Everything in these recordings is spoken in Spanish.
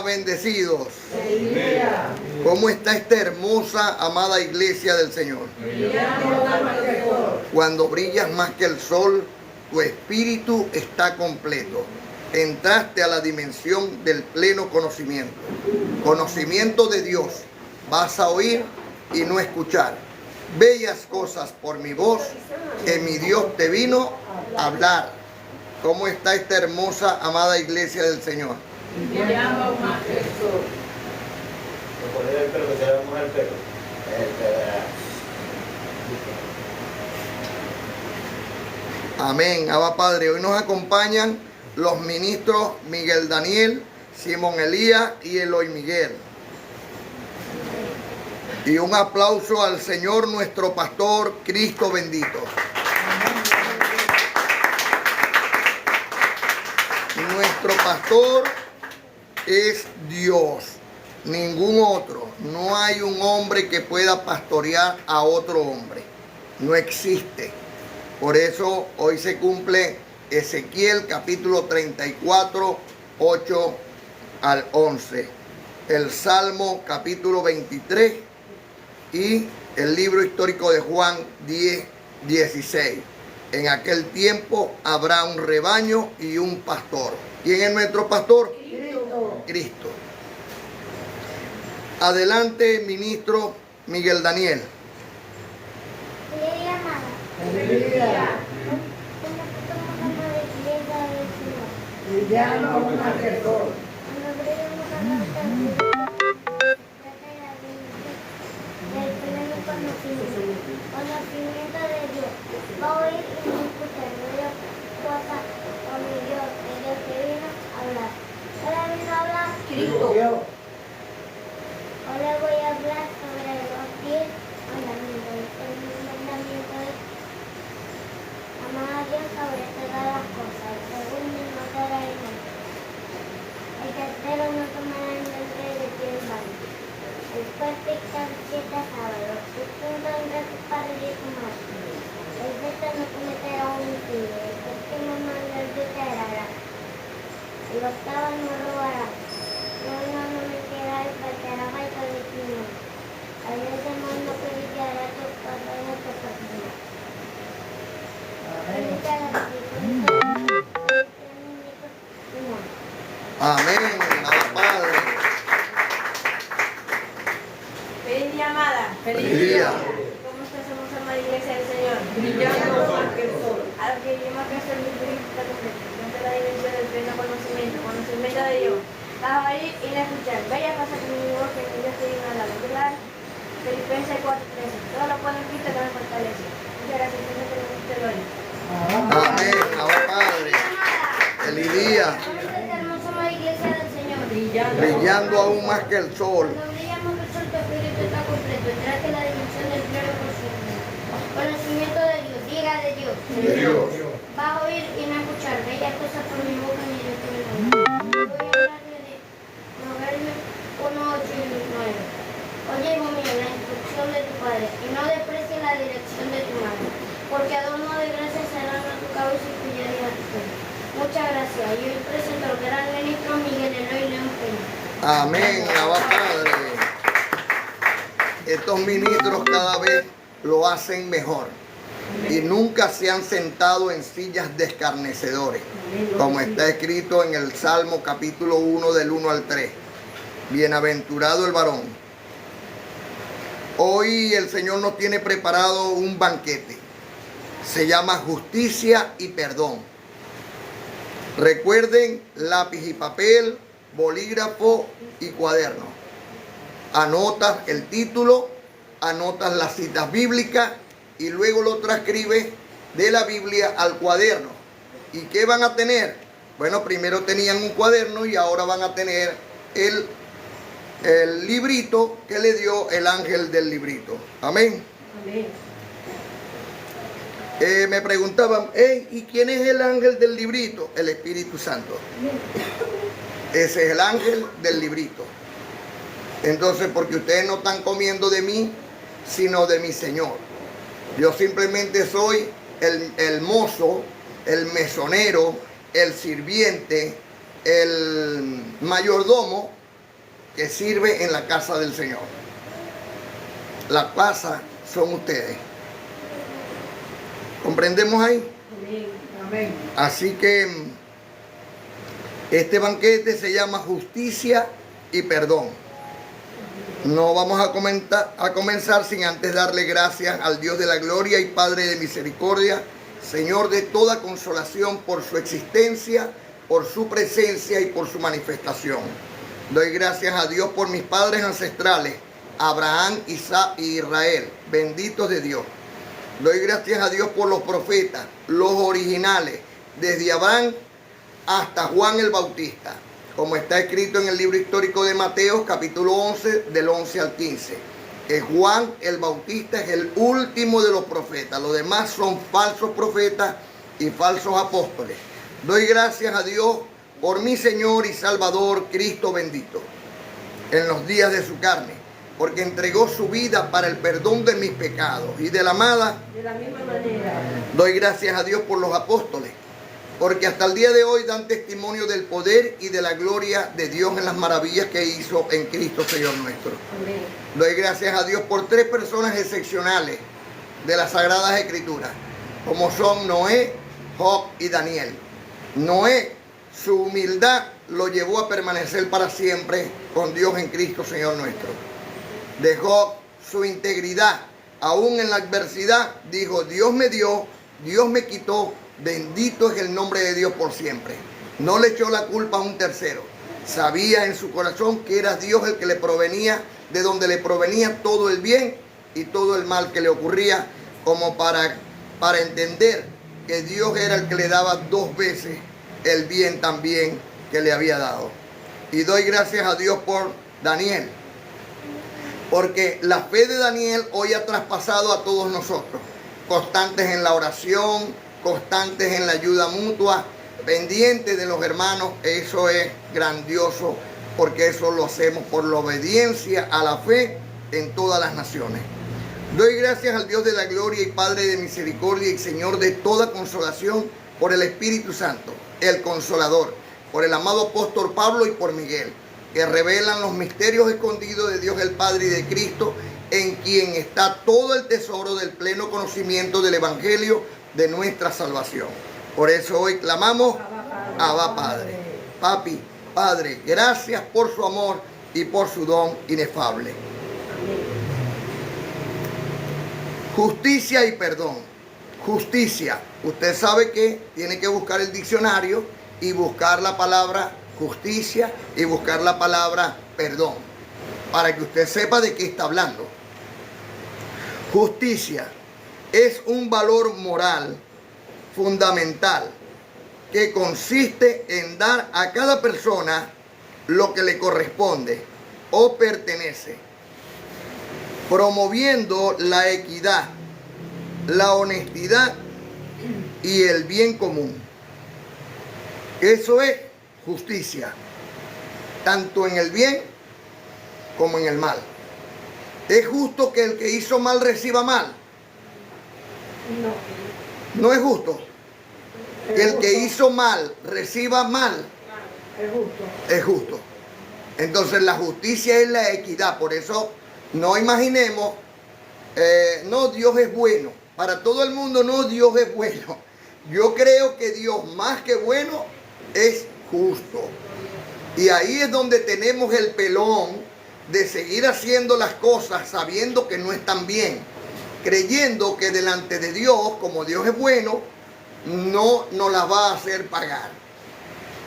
Bendecidos. ¿Cómo está esta hermosa, amada iglesia del Señor? Cuando brillas más que el sol, tu espíritu está completo. Entraste a la dimensión del pleno conocimiento. Conocimiento de Dios. Vas a oír y no escuchar. Bellas cosas por mi voz, que mi Dios te vino a hablar. ¿Cómo está esta hermosa, amada iglesia del Señor? Amén. Abba Padre, hoy nos acompañan los ministros Miguel Daniel, Simón Elías y Eloy Miguel. Y un aplauso al Señor nuestro pastor, Cristo bendito. Nuestro pastor es Dios, ningún otro. No hay un hombre que pueda pastorear a otro hombre. No existe. Por eso hoy se cumple Ezequiel capítulo 34, 8 al 11. El Salmo capítulo 23 y el libro histórico de Juan 10, 16. En aquel tiempo habrá un rebaño y un pastor. ¿Quién es nuestro pastor? Cristo. Adelante, ministro Miguel Daniel. Conocimiento de Dios. Va a oír y no escuchar. Bellas cosas con mi Dios. El Dios que vino a hablar. Ahora vino a hablar Cristo. Ahora voy a hablar sobre los 10 mandamientos. El mandamiento es amar a Dios sobre todas las cosas. El segundo, no te harás engañar. El tercero, no tomarás en nombre de ti en vano. El cuarto, está 7 sábados. El quinto, honra a tu padre y a tu madre. El sexto, no cometerás homicidio. El séptimo, manda el Dios te agrada. El octavo, no robarás. No mentirás y faltarás al testimonio. Al décimo, no codiciarás tu cosa en tu persona. Amén. Abba Padre. Feliz día, amada. Feliz día. ¿Cómo estás, hermosa amada iglesia del Señor? Brillando más que el sol. A lo que llama que es el espíritu está completo. Dentro de la dimensión del pleno conocimiento de Dios. Vas a oír y no escuchar. Bella cosa que mi voz, que mi Dios te vino a hablar. ¿Verdad? Filipenses 4:13. Todo lo puedo en Cristo que me fortalece. Muchas gracias, Señor, que te lo oye. Amén. Abba Padre. Feliz día. ¿Cómo está esta hermosa amada iglesia del Señor? Brillando aún más que el sol. Cuando brillamos que el sol, tu espíritu está completo. Entraste en la dimensión del pleno conocimiento. Conocimiento de Dios. Diga de Dios. De Dios. Vas a oír y no escuchar. Bellas cosas por mi boca ni de tu lengua. Voy a hablarle de Proverbios 1, 8 y 9. Oye, hijo mío, la instrucción de tu padre, y no desprecies la dirección de tu madre, porque adorno de gracia serán a tu cabeza y joyería a tu cuello. Muchas gracias. Y hoy presento al gran ministro Miguel Eloy León Peña. Amén. Abba Padre. Estos ministros cada vez lo hacen mejor. Y nunca se han sentado en sillas de escarnecedores, como está escrito en el Salmo capítulo 1 del 1 al 3. Bienaventurado el varón. Hoy el Señor nos tiene preparado un banquete. Se llama justicia y perdón. Recuerden lápiz y papel, bolígrafo y cuaderno. Anotas el título, anotas las citas bíblicas y luego lo transcribes de la Biblia al cuaderno. ¿Y qué van a tener? Bueno, primero tenían un cuaderno y ahora van a tener el librito que le dio el ángel del librito. Amén. Amén. Me preguntaban, ¿y quién es el ángel del librito? El Espíritu Santo. Ese es el ángel del librito. Entonces, porque ustedes no están comiendo de mí, sino de mi Señor. Yo simplemente soy el mozo, el mesonero, el sirviente, el mayordomo que sirve en la casa del Señor. La casa son ustedes. ¿Comprendemos ahí? Amén. Así que este banquete se llama justicia y perdón. No vamos a comenzar sin antes darle gracias al Dios de la gloria y Padre de misericordia, Señor de toda consolación, por su existencia, por su presencia y por su manifestación. Doy gracias a Dios por mis padres ancestrales, Abraham, Isaac y Israel, benditos de Dios. Doy gracias a Dios por los profetas, los originales, desde Abraham hasta Juan el Bautista, como está escrito en el libro histórico de Mateo, capítulo 11, del 11 al 15. Que Juan el Bautista es el último de los profetas. Los demás son falsos profetas y falsos apóstoles. Doy gracias a Dios por mi Señor y Salvador, Cristo bendito, en los días de su carne, porque entregó su vida para el perdón de mis pecados. Y de la amada, De la misma manera. doy gracias a Dios por los apóstoles, porque hasta el día de hoy dan testimonio del poder y de la gloria de Dios en las maravillas que hizo en Cristo Señor nuestro. Amén. Doy gracias a Dios por 3 personas excepcionales de las Sagradas Escrituras, como son Noé, Job y Daniel. Noé, su humildad lo llevó a permanecer para siempre con Dios en Cristo Señor nuestro. De Job, su integridad, aún en la adversidad, dijo: Dios me dio, Dios me quitó, bendito es el nombre de Dios por siempre. No le echó la culpa a un tercero. Sabía en su corazón que era Dios el que le provenía, de donde le provenía todo el bien y todo el mal que le ocurría, como para entender que Dios era el que le daba 2 veces el bien también que le había dado. Y doy gracias a Dios por Daniel, porque la fe de Daniel hoy ha traspasado a todos nosotros, constantes en la oración, constantes en la ayuda mutua, pendientes de los hermanos. Eso es grandioso, porque eso lo hacemos por la obediencia a la fe en todas las naciones. Doy gracias al Dios de la gloria y Padre de misericordia y Señor de toda consolación, por el Espíritu Santo, el Consolador, por el amado apóstol Pablo y por Miguel, que revelan los misterios escondidos de Dios el Padre y de Cristo, en quien está todo el tesoro del pleno conocimiento del Evangelio de nuestra salvación. Por eso hoy clamamos: Abba Padre. Papi, Padre, gracias por su amor y por su don inefable. Justicia y perdón. Justicia. Usted sabe que tiene que buscar el diccionario y buscar la palabra justicia y buscar la palabra perdón, para que usted sepa de qué está hablando. Justicia es un valor moral fundamental que consiste en dar a cada persona lo que le corresponde o pertenece, promoviendo la equidad, la honestidad y el bien común. Eso es justicia, tanto en el bien como en el mal. ¿Es justo que el que hizo mal reciba mal? No. No es justo. Que el que hizo mal reciba mal. Es justo. Es justo. Entonces la justicia es la equidad. Por eso no imaginemos, no, Dios es bueno. Para todo el mundo no, Dios es bueno. Yo creo que Dios, más que bueno, es justo. Y ahí es donde tenemos el pelón de seguir haciendo las cosas sabiendo que no están bien, creyendo que delante de Dios, como Dios es bueno, no nos las va a hacer pagar.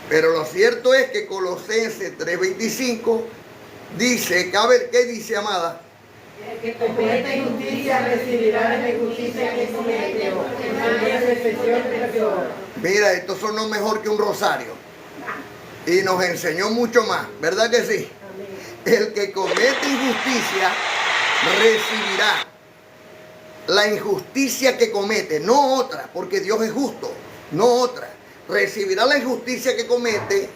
Pero lo cierto es que Colosenses 3:25 dice, que a ver, ¿qué dice, amada? El que comete injusticia recibirá la injusticia que cometió. Mira, estos son no mejor que un rosario. Y nos enseñó mucho más, ¿verdad que sí? El que comete injusticia recibirá la injusticia que comete, no otra, porque Dios es justo, no otra. Recibirá la injusticia que comete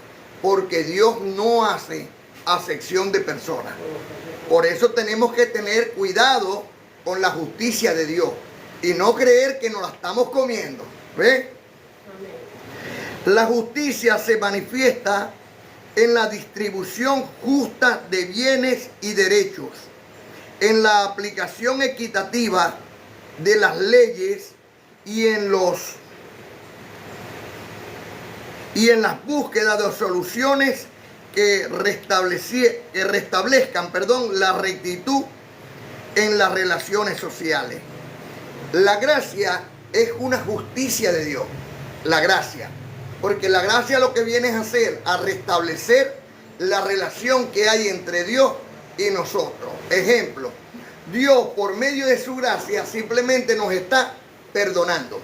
porque Dios no hace acepción de personas. Por eso tenemos que tener cuidado con la justicia de Dios y no creer que nos la estamos comiendo. ¿Ve? La justicia se manifiesta en la distribución justa de bienes y derechos, en la aplicación equitativa de las leyes y en las búsquedas de soluciones que restablezcan la rectitud en las relaciones sociales. La gracia es una justicia de Dios, la gracia. Porque la gracia lo que viene es a hacer, a restablecer la relación que hay entre Dios y nosotros. Ejemplo, Dios por medio de su gracia simplemente nos está perdonando.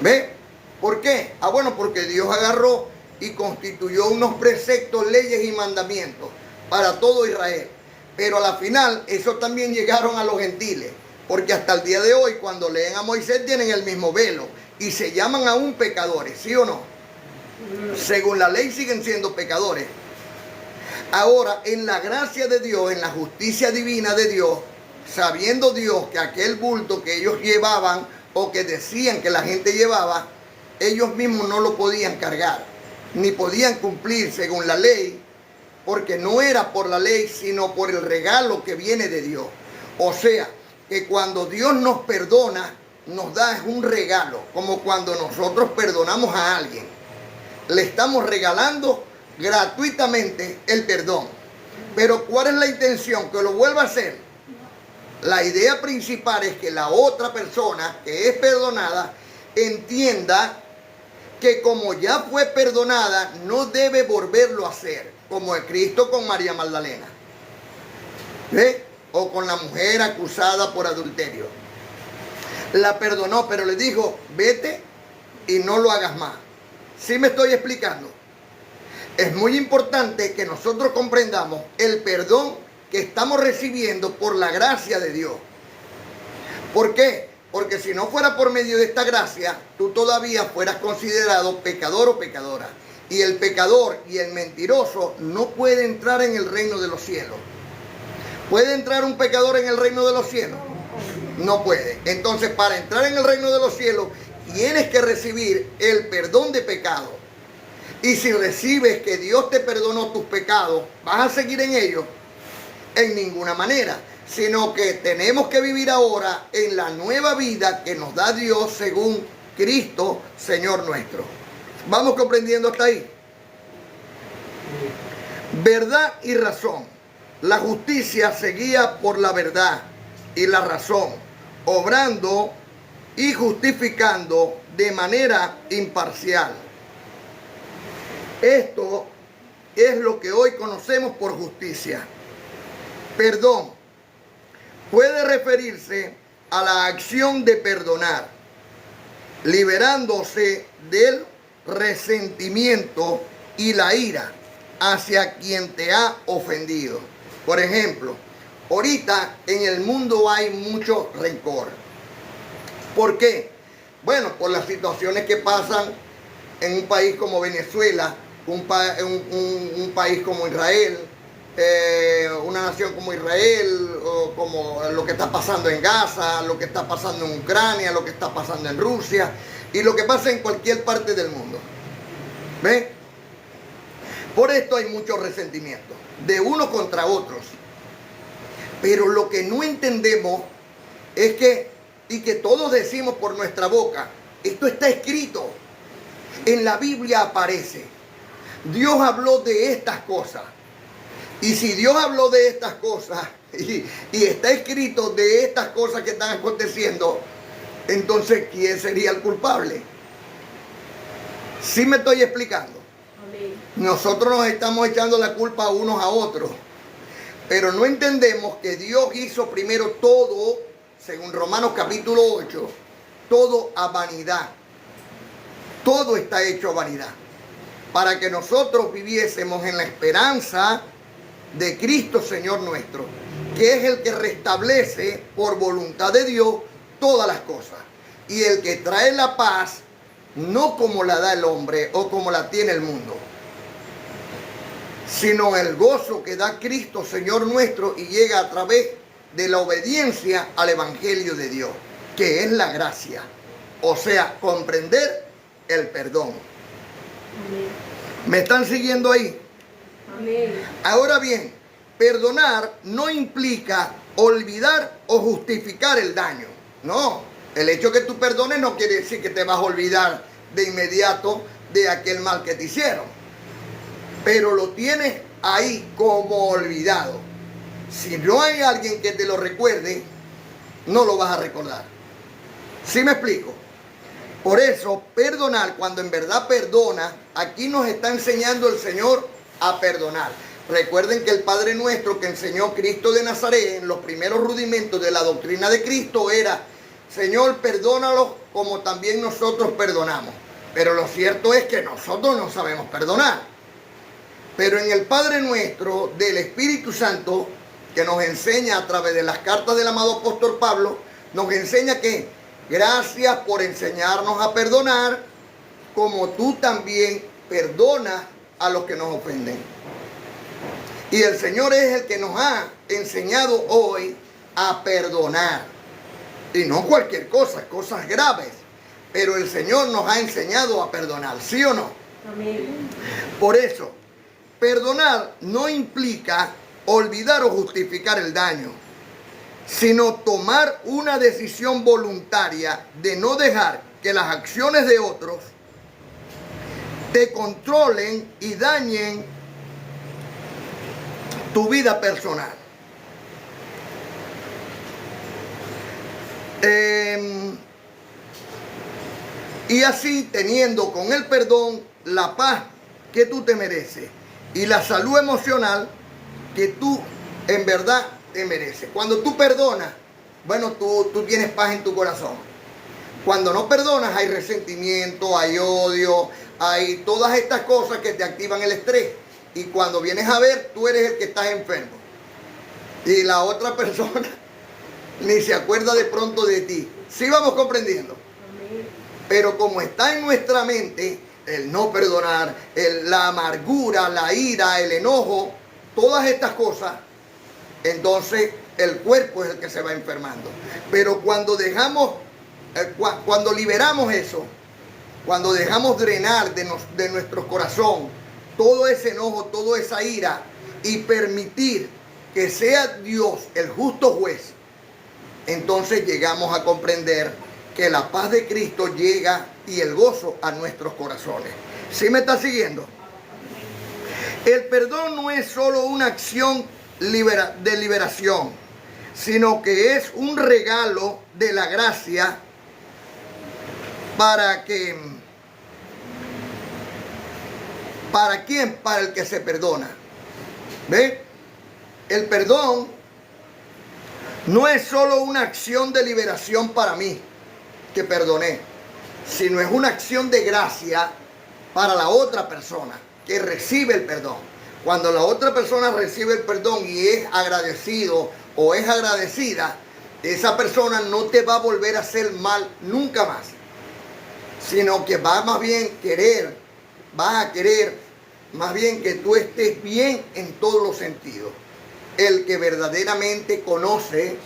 ¿Ve? ¿Por qué? Bueno, porque Dios agarró y constituyó unos preceptos, leyes y mandamientos para todo Israel. Pero a la final, eso también llegaron a los gentiles. Porque hasta el día de hoy, cuando leen a Moisés, tienen el mismo velo. Y se llaman aún pecadores, ¿sí o no? Según la ley siguen siendo pecadores. Ahora, en la gracia de Dios, en la justicia divina de Dios, sabiendo Dios que aquel bulto que ellos llevaban o que decían que la gente llevaba, ellos mismos no lo podían cargar, ni podían cumplir según la ley, porque no era por la ley, sino por el regalo que viene de Dios. O sea, que cuando Dios nos perdona, nos da un regalo, como cuando nosotros perdonamos a alguien. Le estamos regalando gratuitamente el perdón. Pero ¿cuál es la intención? Que lo vuelva a hacer. La idea principal es que la otra persona que es perdonada entienda que como ya fue perdonada, no debe volverlo a hacer, como el Cristo con María Magdalena. ¿Ve? O con la mujer acusada por adulterio. La perdonó, pero le dijo, vete y no lo hagas más. ¿Sí me estoy explicando? Es muy importante que nosotros comprendamos el perdón que estamos recibiendo por la gracia de Dios. ¿Por qué? Porque si no fuera por medio de esta gracia, tú todavía fueras considerado pecador o pecadora. Y el pecador y el mentiroso no puede entrar en el reino de los cielos. ¿Puede entrar un pecador en el reino de los cielos? No puede. Entonces, para entrar en el reino de los cielos, tienes que recibir el perdón de pecado. Y si recibes que Dios te perdonó tus pecados, ¿vas a seguir en ellos? En ninguna manera. Sino que tenemos que vivir ahora en la nueva vida que nos da Dios según Cristo, Señor nuestro. ¿Vamos comprendiendo hasta ahí? Verdad y razón. La justicia se guía por la verdad y la razón, obrando y justificando de manera imparcial. Esto es lo que hoy conocemos por justicia. Perdón puede referirse a la acción de perdonar, liberándose del resentimiento y la ira hacia quien te ha ofendido. Por ejemplo, ahorita en el mundo hay mucho rencor. ¿Por qué? Bueno, por las situaciones que pasan en un país como Venezuela, un país como Israel, una nación como Israel, o como lo que está pasando en Gaza, lo que está pasando en Ucrania, lo que está pasando en Rusia y lo que pasa en cualquier parte del mundo. ¿Ven? Por esto hay mucho resentimiento de unos contra otros. Pero lo que no entendemos es que, y que todos decimos por nuestra boca, esto está escrito. En la Biblia aparece. Dios habló de estas cosas. Y si Dios habló de estas cosas y está escrito de estas cosas que están aconteciendo, entonces ¿quién sería el culpable? ¿Sí me estoy explicando? Nosotros nos estamos echando la culpa unos a otros, pero no entendemos que Dios hizo primero todo, según Romanos capítulo 8, todo a vanidad. Todo está hecho a vanidad, para que nosotros viviésemos en la esperanza de Cristo Señor nuestro, que es el que restablece por voluntad de Dios todas las cosas, y el que trae la paz, no como la da el hombre o como la tiene el mundo, sino el gozo que da Cristo Señor nuestro y llega a través de la obediencia al Evangelio de Dios, que es la gracia, o sea, comprender el perdón. Amén. ¿Me están siguiendo ahí? Amén. Ahora bien, perdonar no implica olvidar o justificar el daño. No, el hecho que tú perdones no quiere decir que te vas a olvidar de inmediato de aquel mal que te hicieron. Pero lo tienes ahí como olvidado. Si no hay alguien que te lo recuerde, no lo vas a recordar. ¿Sí me explico? Por eso, perdonar, cuando en verdad perdona, aquí nos está enseñando el Señor a perdonar. Recuerden que el Padre Nuestro que enseñó Cristo de Nazaret en los primeros rudimentos de la doctrina de Cristo era: Señor, perdónalos como también nosotros perdonamos. Pero lo cierto es que nosotros no sabemos perdonar. Pero en el Padre Nuestro del Espíritu Santo, que nos enseña a través de las cartas del amado apóstol Pablo, nos enseña que gracias por enseñarnos a perdonar, como tú también perdonas a los que nos ofenden. Y el Señor es el que nos ha enseñado hoy a perdonar. Y no cualquier cosa, cosas graves. Pero el Señor nos ha enseñado a perdonar, ¿sí o no? Amén. Por eso, perdonar no implica olvidar o justificar el daño, sino tomar una decisión voluntaria de no dejar que las acciones de otros te controlen y dañen tu vida personal. Y así, teniendo con el perdón la paz que tú te mereces y la salud emocional que tú en verdad te mereces. Cuando tú perdonas, bueno, tú tienes paz en tu corazón. Cuando no perdonas, hay resentimiento, hay odio, hay todas estas cosas que te activan el estrés. Y cuando vienes a ver, tú eres el que estás enfermo. Y la otra persona ni se acuerda de pronto de ti. ¿Sí vamos comprendiendo? Amén. Pero como está en nuestra mente el no perdonar, la amargura, la ira, el enojo, todas estas cosas, entonces el cuerpo es el que se va enfermando. Pero cuando dejamos, cuando liberamos eso, cuando dejamos drenar de nuestro corazón todo ese enojo, toda esa ira, y permitir que sea Dios el justo juez, entonces llegamos a comprender que la paz de Cristo llega y el gozo a nuestros corazones. ¿Sí me está siguiendo? El perdón no es solo una acción de liberación, sino que es un regalo de la gracia ¿para quién? Para el que se perdona. ¿Ve? El perdón no es solo una acción de liberación para mí, que perdoné, sino es una acción de gracia para la otra persona que recibe el perdón. Cuando la otra persona recibe el perdón y es agradecido o es agradecida, esa persona no te va a volver a hacer mal nunca más, sino que va más bien vas a querer más bien que tú estés bien en todos los sentidos. El que verdaderamente conoce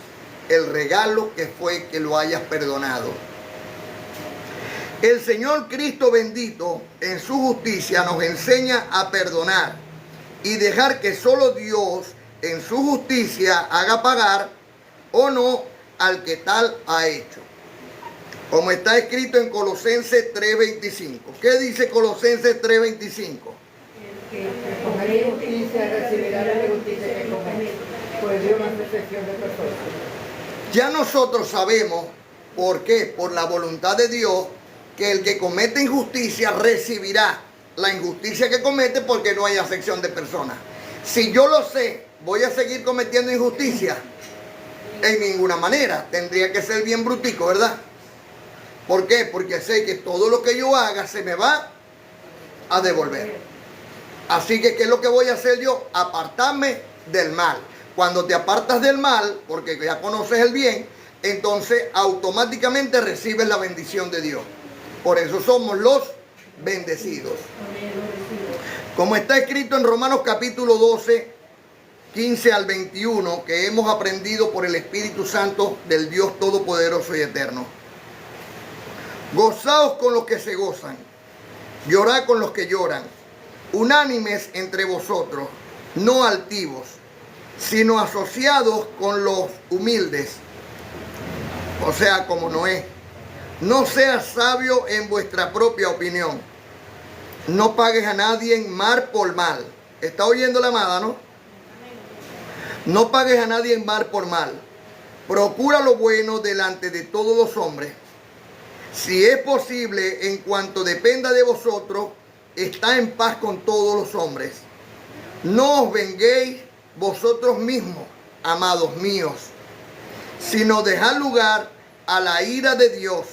el regalo que fue que lo hayas perdonado. El Señor Cristo bendito en su justicia nos enseña a perdonar y dejar que solo Dios en su justicia haga pagar o no al que tal ha hecho. Como está escrito en Colosenses 3:25. ¿Qué dice Colosenses 3:25? Que con justicia recibirá la justicia que come, pues Dios no es excepción de personas. Ya nosotros sabemos por qué, por la voluntad de Dios, que el que comete injusticia recibirá la injusticia que comete, porque no hay acepción de personas. Si yo lo sé, ¿voy a seguir cometiendo injusticia? En ninguna manera. Tendría que ser bien brutico, ¿verdad? ¿Por qué? Porque sé que todo lo que yo haga se me va a devolver. Así que, ¿qué es lo que voy a hacer yo? Apartarme del mal. Cuando te apartas del mal, porque ya conoces el bien, entonces automáticamente recibes la bendición de Dios. Por eso somos los bendecidos. Como está escrito en Romanos capítulo 12, 15 al 21, que hemos aprendido por el Espíritu Santo del Dios Todopoderoso y Eterno. Gozaos con los que se gozan, Llorad con los que lloran, unánimes entre vosotros, no altivos, sino asociados con los humildes. O sea, como Noé. No seas sabio en vuestra propia opinión. No pagues a nadie mal por mal. ¿Está oyendo la amada, no? No pagues a nadie mal por mal. Procura lo bueno delante de todos los hombres. Si es posible, en cuanto dependa de vosotros, está en paz con todos los hombres. No os venguéis vosotros mismos, amados míos, sino dejad lugar a la ira de Dios.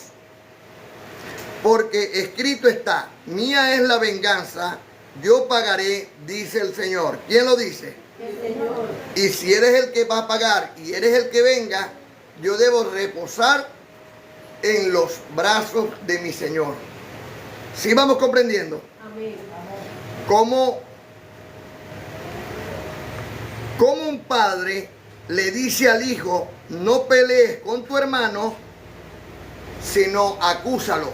Porque escrito está, mía es la venganza, yo pagaré, dice el Señor. ¿Quién lo dice? El Señor. Y si eres el que va a pagar y eres el que venga, yo debo reposar en los brazos de mi Señor. ¿Sí vamos comprendiendo? Amén. Cómo un padre le dice al hijo, no pelees con tu hermano, sino acúsalo.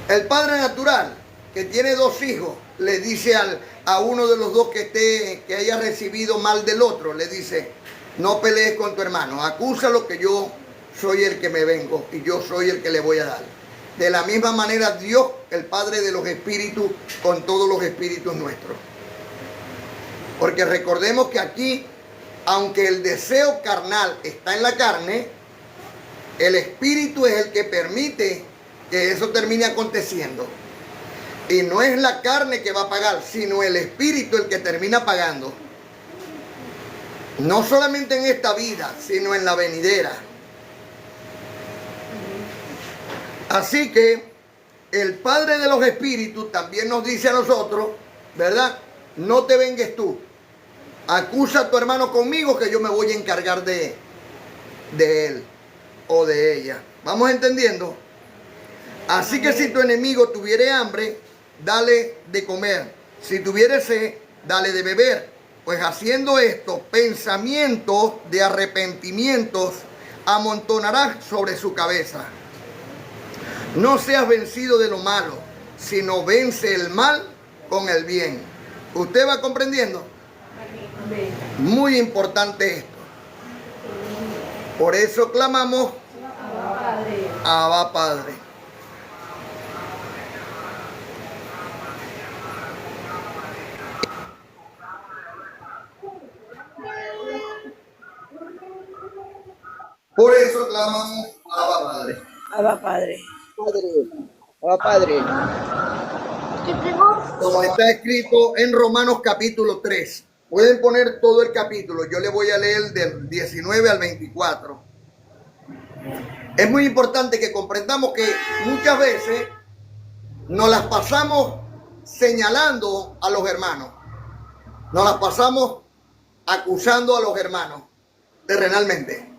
El padre natural, que tiene dos hijos, le dice a uno de los dos que haya recibido mal del otro, le dice, no pelees con tu hermano, acúsalo, que yo soy el que me vengo y yo soy el que le voy a dar. De la misma manera Dios, el Padre de los espíritus, con todos los espíritus nuestros. Porque recordemos que aquí, aunque el deseo carnal está en la carne, el espíritu es el que permite que eso termine aconteciendo. Y no es la carne que va a pagar, sino el espíritu el que termina pagando. No solamente en esta vida, sino en la venidera. Así que el Padre de los espíritus también nos dice a nosotros, ¿verdad? No te vengues tú. Acusa a tu hermano conmigo, que yo me voy a encargar de él o de ella. ¿Vamos entendiendo? Así que si tu enemigo tuviere hambre, dale de comer. Si tuviere sed, dale de beber. Pues haciendo esto, pensamientos de arrepentimientos amontonarás sobre su cabeza. No seas vencido de lo malo, sino vence el mal con el bien. ¿Usted va comprendiendo? Amén. Muy importante esto. Por eso clamamos, Abba Padre. Abba Padre. Por eso clamamos, Abba Padre. Abba Padre. Abba Padre. ¿Qué pegó? Como está escrito en Romanos capítulo 3. Pueden poner todo el capítulo. Yo le voy a leer del 19 al 24. Es muy importante que comprendamos que muchas veces nos las pasamos señalando a los hermanos. Nos las pasamos acusando a los hermanos terrenalmente.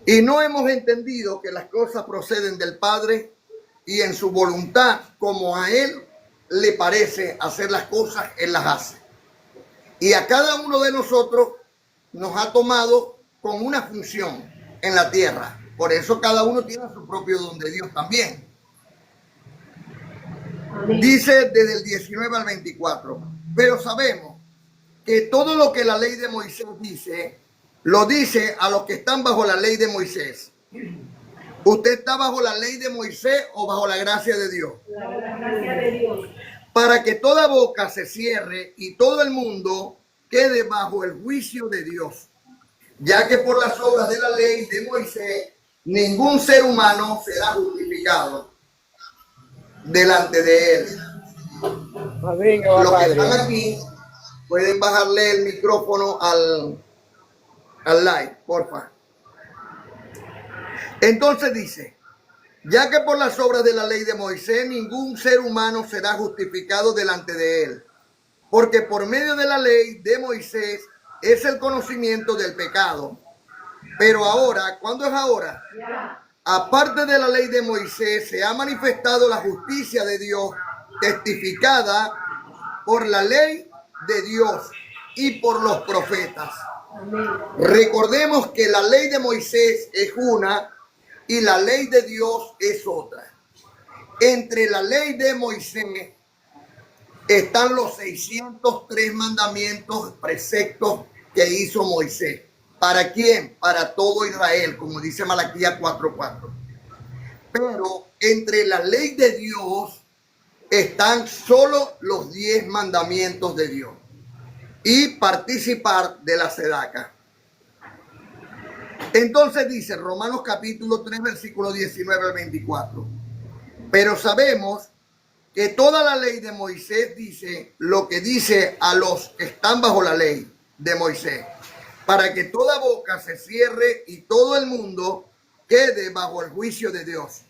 Y no hemos entendido que las cosas proceden del Padre y en su voluntad, como a Él le parece hacer las cosas, Él las hace. Y a cada uno de nosotros nos ha tomado con una función en la tierra. Por eso cada uno tiene su propio don de Dios también. Amén. Dice desde el 19 al 24. Pero sabemos que todo lo que la ley de Moisés dice, lo dice a los que están bajo la ley de Moisés. ¿Usted está bajo la ley de Moisés o bajo la gracia de Dios? La gracia de Dios. Para que toda boca se cierre y todo el mundo quede bajo el juicio de Dios. Ya que por las obras de la ley de Moisés, ningún ser humano será justificado delante de él. Amén, Los Abba que están Padre. aquí pueden bajarle el micrófono al live, porfa. Entonces dice, ya que por las obras de la ley de Moisés ningún ser humano será justificado delante de él, porque por medio de la ley de Moisés es el conocimiento del pecado. Pero ahora, ¿cuándo es ahora? Aparte de la ley de Moisés se ha manifestado la justicia de Dios, testificada por la ley de Dios y por los profetas. Amén. Recordemos que la ley de Moisés es una y la ley de Dios es otra. entre la ley de Moisés están los 603 mandamientos, preceptos que hizo Moisés. ¿Para quién? Para todo Israel, como dice Malaquías 4:4. Pero entre la ley de Dios están solo los 10 mandamientos de Dios y participar de la sedaca. Entonces dice Romanos capítulo 3, versículo 19 al 24. Pero sabemos que toda la ley de Moisés dice lo que dice a los que están bajo la ley de Moisés, para que toda boca se cierre y todo el mundo quede bajo el juicio de Dios,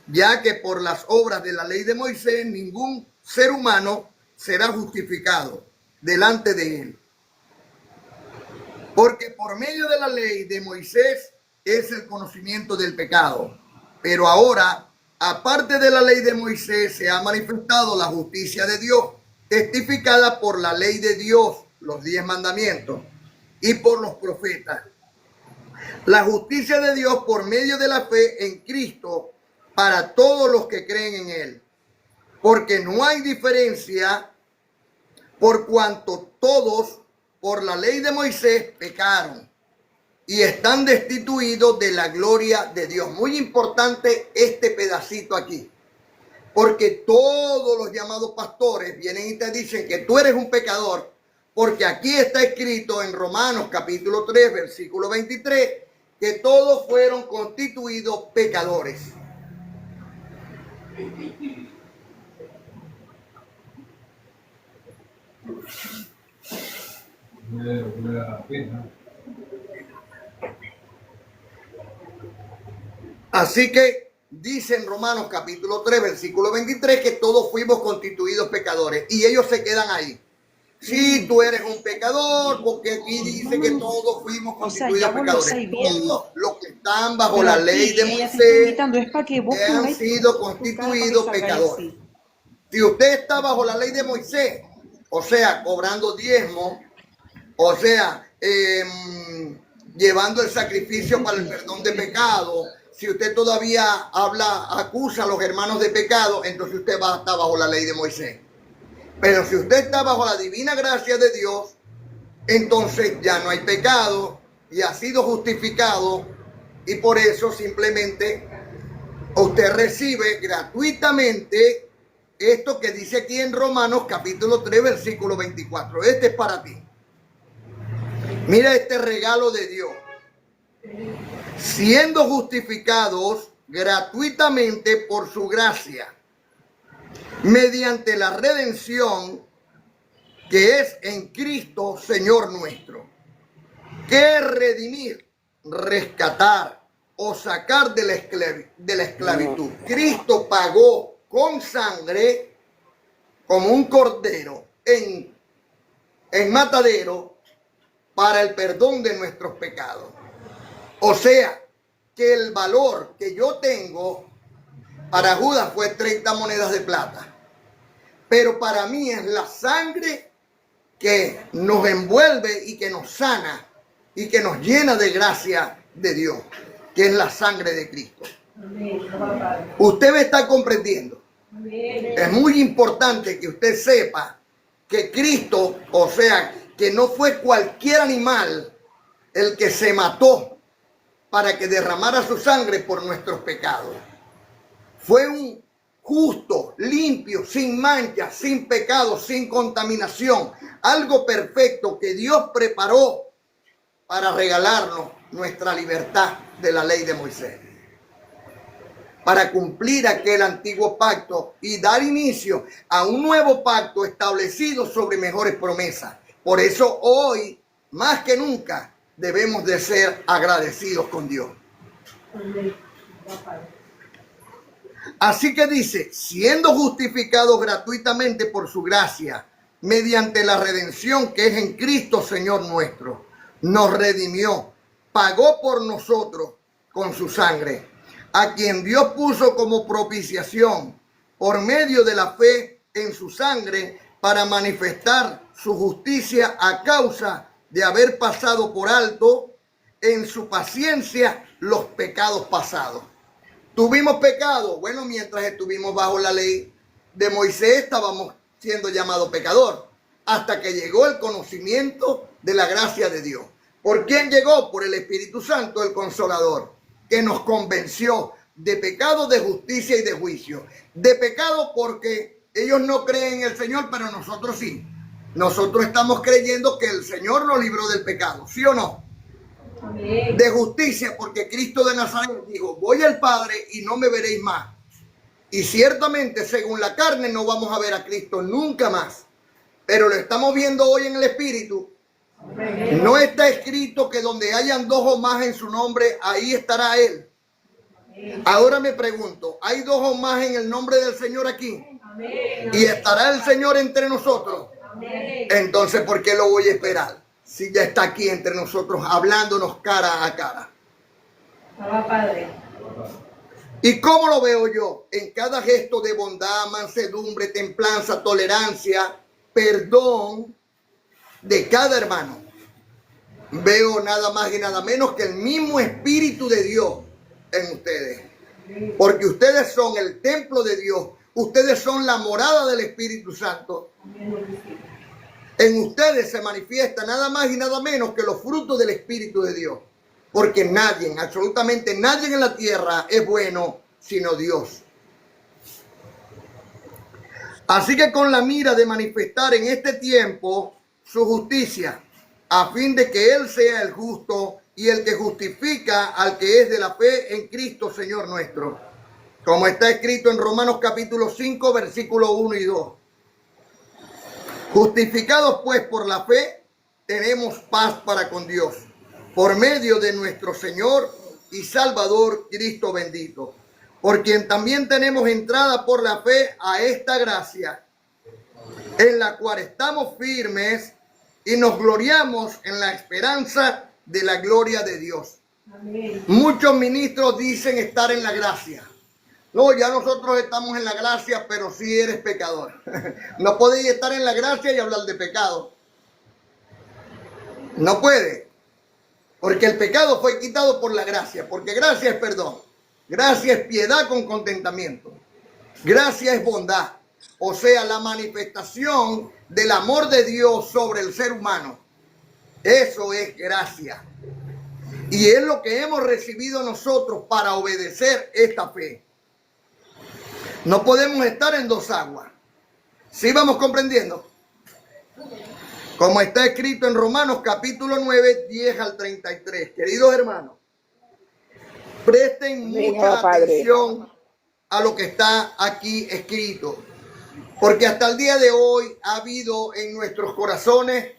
ya que por las obras de la ley de Moisés ningún ser humano será justificado delante de él. Porque por medio de la ley de Moisés es el conocimiento del pecado. Pero ahora, aparte de la ley de Moisés, se ha manifestado la justicia de Dios, testificada por la ley de Dios, los 10 mandamientos, y por los profetas. La justicia de Dios por medio de la fe en Cristo para todos los que creen en Él. Porque no hay diferencia, por cuanto todos por la ley de Moisés pecaron y están destituidos de la gloria de Dios. Muy importante este pedacito aquí, porque todos los llamados pastores vienen y te dicen que tú eres un pecador, porque aquí está escrito en Romanos capítulo 3, versículo 23, que todos fueron constituidos pecadores. Así que dice en Romanos capítulo 3, versículo 23, que todos fuimos constituidos pecadores. Y ellos se quedan ahí. Si tú eres un pecador, porque aquí dice que todos fuimos constituidos pecadores. Todos los que están bajo la ley de Moisés han sido constituidos pecadores. Si usted está bajo la ley de Moisés, o sea, cobrando diezmo, o sea, llevando el sacrificio para el perdón de pecado, si usted todavía acusa a los hermanos de pecado, entonces usted va a estar bajo la ley de Moisés. Pero si usted está bajo la divina gracia de Dios, entonces ya no hay pecado y ha sido justificado, y por eso simplemente usted recibe gratuitamente esto que dice aquí en Romanos capítulo 3, versículo 24. Este es para ti. Mira este regalo de Dios. Siendo justificados gratuitamente por su gracia, mediante la redención que es en Cristo, Señor nuestro. Que es redimir, rescatar o sacar de la esclavitud. Cristo pagó con sangre, como un cordero en matadero, para el perdón de nuestros pecados. O sea, que el valor que yo tengo para Judas fue 30 monedas de plata. Pero para mí es la sangre que nos envuelve y que nos sana y que nos llena de gracia de Dios, que es la sangre de Cristo. Usted me está comprendiendo. Es muy importante que usted sepa que Cristo, o sea, que no fue cualquier animal el que se mató para que derramara su sangre por nuestros pecados. Fue un justo, limpio, sin mancha, sin pecado, sin contaminación. Algo perfecto que Dios preparó para regalarnos nuestra libertad de la ley de Moisés. Para cumplir aquel antiguo pacto y dar inicio a un nuevo pacto establecido sobre mejores promesas. Por eso hoy, más que nunca, debemos de ser agradecidos con Dios. Así que dice, siendo justificados gratuitamente por su gracia, mediante la redención que es en Cristo, Señor nuestro, nos redimió, pagó por nosotros con su sangre, a quien Dios puso como propiciación por medio de la fe en su sangre, para manifestar su justicia a causa de haber pasado por alto en su paciencia los pecados pasados. ¿Tuvimos pecado? Bueno, mientras estuvimos bajo la ley de Moisés estábamos siendo llamados pecador, hasta que llegó el conocimiento de la gracia de Dios. ¿Por quién llegó? Por el Espíritu Santo, el Consolador, que nos convenció de pecado, de justicia y de juicio. De pecado porque ellos no creen en el Señor, pero nosotros sí. Nosotros estamos creyendo que el Señor nos libró del pecado, ¿sí o no? Amén. De justicia porque Cristo de Nazaret dijo, voy al Padre y no me veréis más. Y ciertamente, según la carne, no vamos a ver a Cristo nunca más. Pero lo estamos viendo hoy en el Espíritu. Amén. No está escrito que donde hayan dos o más en su nombre, ahí estará Él. Amén. Ahora me pregunto, ¿hay dos o más en el nombre del Señor aquí? Amén. ¿Y estará el Señor entre nosotros? Amén. Entonces, ¿por qué lo voy a esperar? Si ya está aquí entre nosotros, hablándonos cara a cara. Papá Padre. ¿Y cómo lo veo yo? En cada gesto de bondad, mansedumbre, templanza, tolerancia, perdón de cada hermano. Veo nada más y nada menos que el mismo Espíritu de Dios en ustedes. Porque ustedes son el templo de Dios. Ustedes son la morada del Espíritu Santo. En ustedes se manifiesta nada más y nada menos que los frutos del Espíritu de Dios. Porque nadie, absolutamente nadie en la tierra es bueno sino Dios. Así que con la mira de manifestar en este tiempo su justicia, a fin de que Él sea el justo y el que justifica al que es de la fe en Cristo Señor nuestro. Como está escrito en Romanos capítulo 5, versículos 1 y 2. Justificados pues por la fe, tenemos paz para con Dios, por medio de nuestro Señor y Salvador Cristo bendito, por quien también tenemos entrada por la fe a esta gracia, en la cual estamos firmes y nos gloriamos en la esperanza de la gloria de Dios. Amén. Muchos ministros dicen estar en la gracia. No, ya nosotros estamos en la gracia, pero sí eres pecador. No podéis estar en la gracia y hablar de pecado. No puede. Porque el pecado fue quitado por la gracia. Porque gracia es perdón. Gracia es piedad con contentamiento. Gracia es bondad. O sea, la manifestación del amor de Dios sobre el ser humano. Eso es gracia. Y es lo que hemos recibido nosotros para obedecer esta fe. No podemos estar en dos aguas. ¿Sí vamos comprendiendo? Como está escrito en Romanos capítulo 9, 10 al 33. Queridos hermanos, presten mucha atención a lo que está aquí escrito. Porque hasta el día de hoy ha habido en nuestros corazones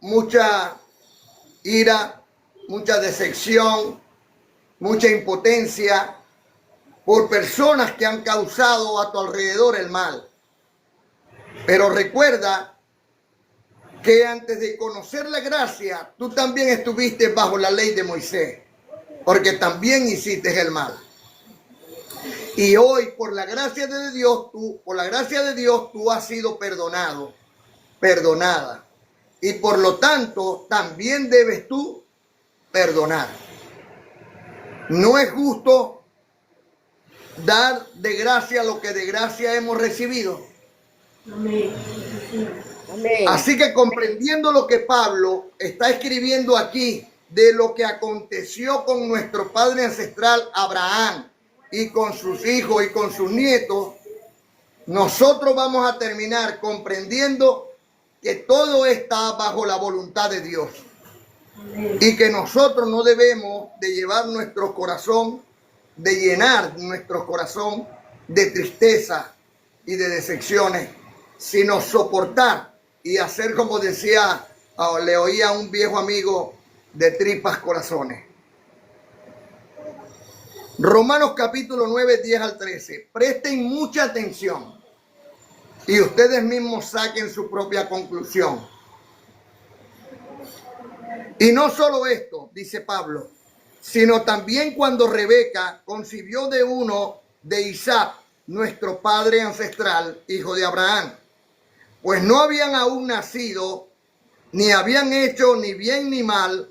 mucha ira, mucha decepción, mucha impotencia por personas que han causado a tu alrededor el mal. Pero recuerda que antes de conocer la gracia, tú también estuviste bajo la ley de Moisés, porque también hiciste el mal. Y hoy, por la gracia de Dios, tú has sido perdonado, perdonada. Y por lo tanto, también debes tú perdonar. No es justo dar de gracia lo que de gracia hemos recibido. Amén. Amén. Así que comprendiendo lo que Pablo está escribiendo aquí de lo que aconteció con nuestro padre ancestral Abraham y con sus hijos y con sus nietos, nosotros vamos a terminar comprendiendo que todo está bajo la voluntad de Dios. Amén. Y que nosotros no debemos de llevar nuestro corazón, de llenar nuestro corazón de tristeza y de decepciones, sino soportar y hacer como decía, le oía a un viejo amigo, de tripas corazones. Romanos capítulo 9, 10 al 13. Presten mucha atención y ustedes mismos saquen su propia conclusión. Y no solo esto, dice Pablo, sino también cuando Rebeca concibió de uno de Isaac, nuestro padre ancestral, hijo de Abraham, pues no habían aún nacido, ni habían hecho ni bien ni mal,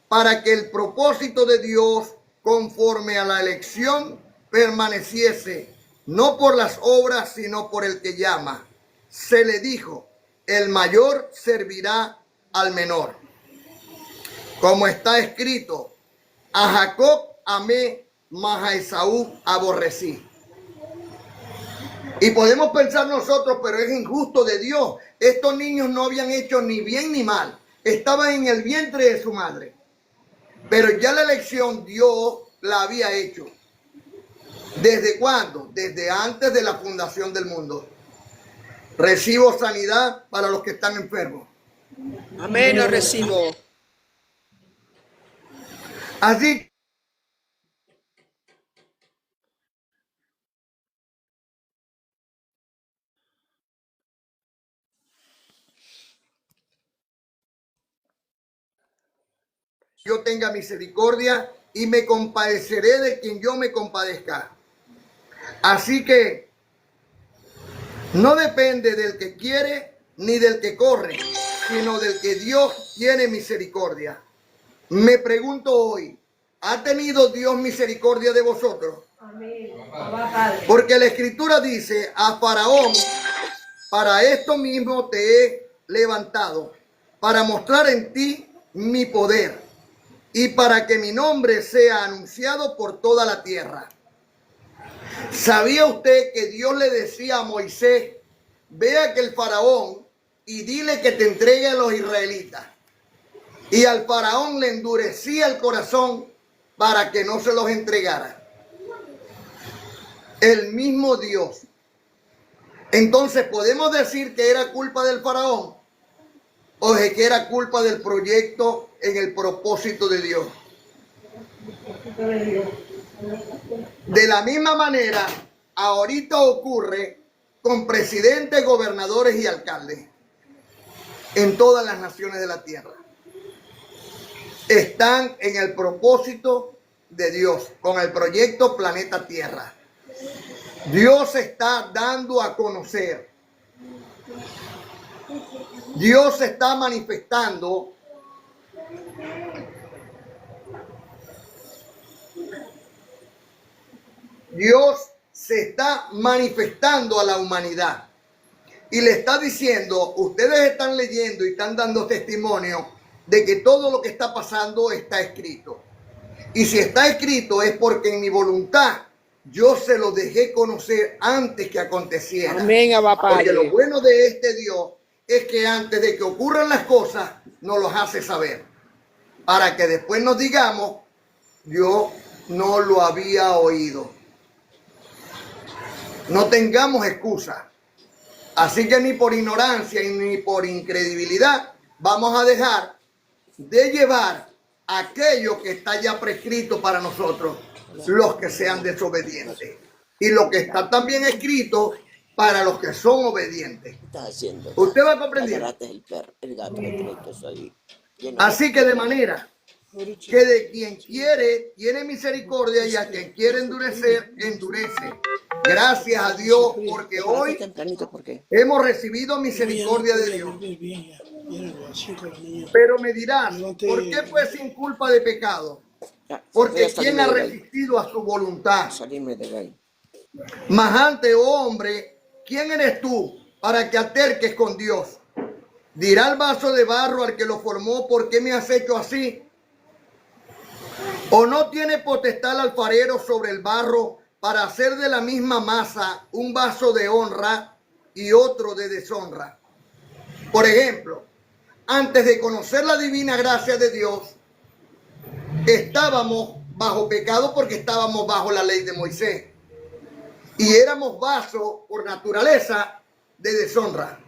para que el propósito de Dios, conforme a la elección, permaneciese, no por las obras, sino por el que llama. Se le dijo, el mayor servirá al menor. Como está escrito, a Jacob amé, mas a Esaú aborrecí. Y podemos pensar nosotros, pero es injusto de Dios. Estos niños no habían hecho ni bien ni mal. Estaban en el vientre de su madre. Pero ya la elección Dios la había hecho. ¿Desde cuándo? Desde antes de la fundación del mundo. Recibo sanidad para los que están enfermos. Amén, lo recibo. Así yo tenga misericordia y me compadeceré de quien yo me compadezca. Así que no depende del que quiere ni del que corre, sino del que Dios tiene misericordia. Me pregunto hoy, ¿ha tenido Dios misericordia de vosotros? Amén. Abba, Padre. Porque la Escritura dice a Faraón, para esto mismo te he levantado, para mostrar en ti mi poder y para que mi nombre sea anunciado por toda la tierra. ¿Sabía usted que Dios le decía a Moisés, ve a aquel faraón y dile que te entregue a los israelitas? Y al faraón le endurecía el corazón para que no se los entregara. El mismo Dios. Entonces, ¿podemos decir que era culpa del faraón? ¿O de que era culpa del proyecto en el propósito de Dios? De la misma manera, ahorita ocurre con presidentes, gobernadores y alcaldes en todas las naciones de la tierra. Están en el propósito de Dios, con el proyecto Planeta Tierra. Dios está dando a conocer. Dios está manifestando Dios se está manifestando a la humanidad y le está diciendo, ustedes están leyendo y están dando testimonio de que todo lo que está pasando está escrito. Y si está escrito es porque en mi voluntad yo se lo dejé conocer antes que aconteciera. Amén, Abba Padre. Porque lo bueno de este Dios es que antes de que ocurran las cosas, nos los hace saber. Para que después nos digamos, yo no lo había oído. No tengamos excusa. Así que ni por ignorancia y ni por incredibilidad vamos a dejar de llevar aquello que está ya prescrito para nosotros, los que sean desobedientes. Y lo que está también escrito para los que son obedientes. Usted va a comprender. Así que de manera que de quien quiere, tiene misericordia y a quien quiere endurecer, endurece. Gracias a Dios porque hoy hemos recibido misericordia de Dios. Pero me dirán, ¿por qué fue sin culpa de pecado? Porque ¿quién ha resistido a su voluntad? Mas antes, oh hombre, ¿quién eres tú para que alterques con Dios? Dirá el vaso de barro al que lo formó, ¿por qué me has hecho así? ¿O no tiene potestad el alfarero sobre el barro para hacer de la misma masa un vaso de honra y otro de deshonra? Por ejemplo, antes de conocer la divina gracia de Dios, estábamos bajo pecado porque estábamos bajo la ley de Moisés. Y éramos vasos por naturaleza de deshonra.